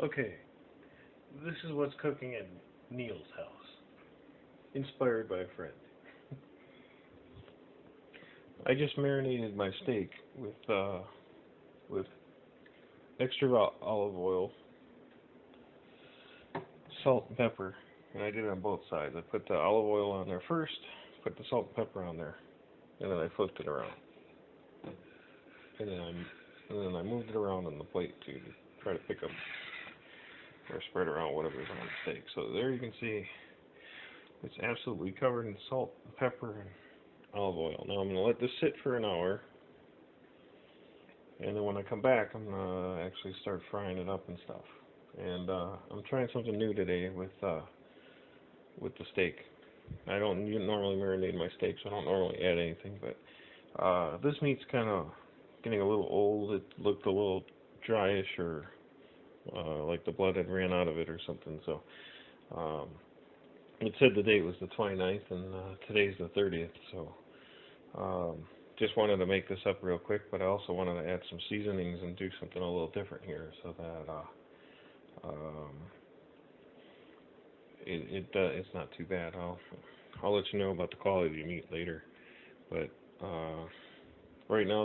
Okay, this is what's cooking at Neil's house, inspired by a friend. I just marinated my steak with extra olive oil, salt and pepper, and I did it on both sides. I put the olive oil on there first, put the salt and pepper on there, and then I flipped it around. And then I moved it around on the plate to try to pick up or spread around whatever's on the steak. So there you can see it's absolutely covered in salt, pepper, and olive oil. Now I'm going to let this sit for an hour, and then when I come back, I'm going to actually start frying it up and stuff. And I'm trying something new today with the steak. I don't normally marinate my steak, so I don't normally add anything, but this meat's kind of getting a little old. It looked a little dryish, or like the blood had ran out of it or something. So it said the date was the 29th, and today's the 30th. So just wanted to make this up real quick, but I also wanted to add some seasonings and do something a little different here, so that it's not too bad. I'll let you know about the quality of the meat later, but right now,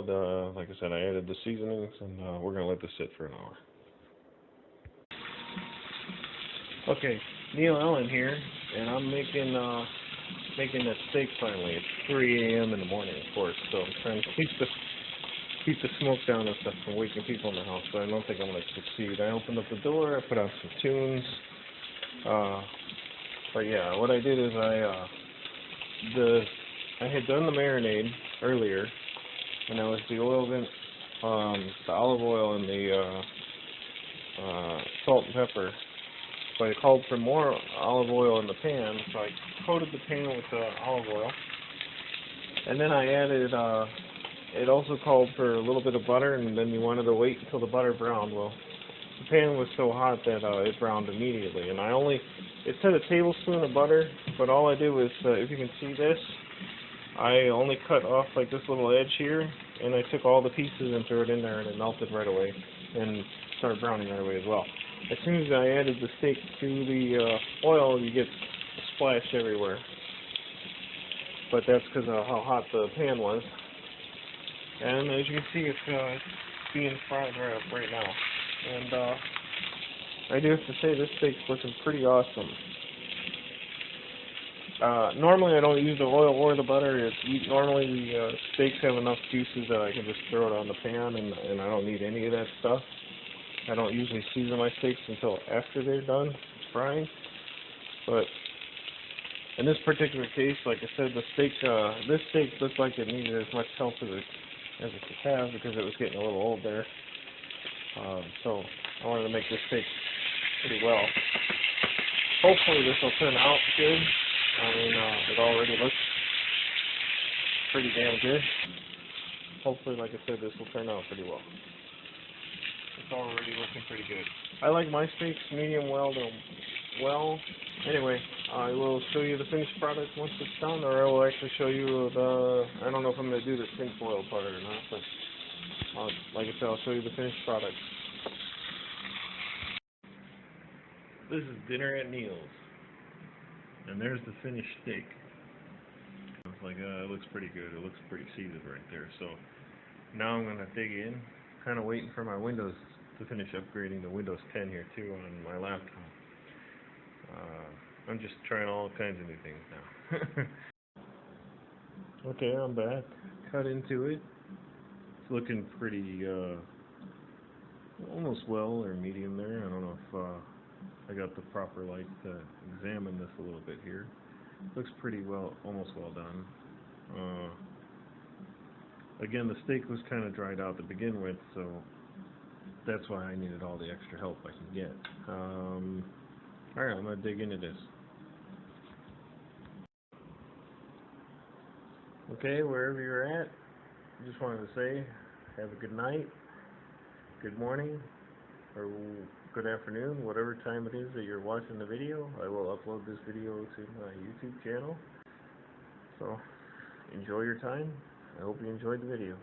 like I said, I added the seasonings, and we're going to let this sit for an hour. Okay, Neil Allen here, and I'm making that steak finally. It's 3 a.m. in the morning, of course, so I'm trying to keep the smoke down and stuff from waking people in the house, but I don't think I'm going to succeed. I opened up the door, I put out some tunes, but yeah, what I did is I had done the marinade earlier, and that was the the olive oil and the salt and pepper. So I called for more olive oil in the pan, so I coated the pan with olive oil. And then I added, it also called for a little bit of butter, and then you wanted to wait until the butter browned. Well, the pan was so hot that it browned immediately. And it said a tablespoon of butter, but all I did was, if you can see this, I only cut off like this little edge here, and I took all the pieces and threw it in there, and it melted right away, and started browning right away as well. As soon as I added the steak to the oil, you get a splash everywhere. But that's because of how hot the pan was. And as you can see, it's being fried right up right now. And I do have to say, this steak's looking pretty awesome. Normally I don't use the oil or the butter. Normally the steaks have enough juices that I can just throw it on the pan, and I don't need any of that stuff. I don't usually season my steaks until after they're done frying. But in this particular case, like I said, this steak looked like it needed as much help as it could have, because it was getting a little old there. So I wanted to make this steak pretty well. Hopefully this will turn out good. I mean, it already looks pretty damn good. Hopefully, like I said, this will turn out pretty well. It's already looking pretty good. I like my steaks medium well to well. Anyway, I will show you the finished product once it's done, or I will actually show you I don't know if I'm going to do the tin foil part or not, but like I said, I'll show you the finished product. This is dinner at Neil's, and there's the finished steak. It's like, it looks pretty good. It looks pretty seasoned right there. So now I'm going to dig in, kind of waiting for my Windows to finish upgrading to Windows 10 here too on my laptop. I'm just trying all kinds of new things now. Okay, I'm back. Cut into it. It's looking pretty, almost well or medium there. I don't know if I got the proper light to examine this a little bit here. Looks pretty well, almost well done. Again, the steak was kind of dried out to begin with, so that's why I needed all the extra help I can get. Alright, I'm going to dig into this. Okay, wherever you're at, I just wanted to say, have a good night, good morning, or good afternoon, whatever time it is that you're watching the video. I will upload this video to my YouTube channel. So, enjoy your time. I hope you enjoyed the video.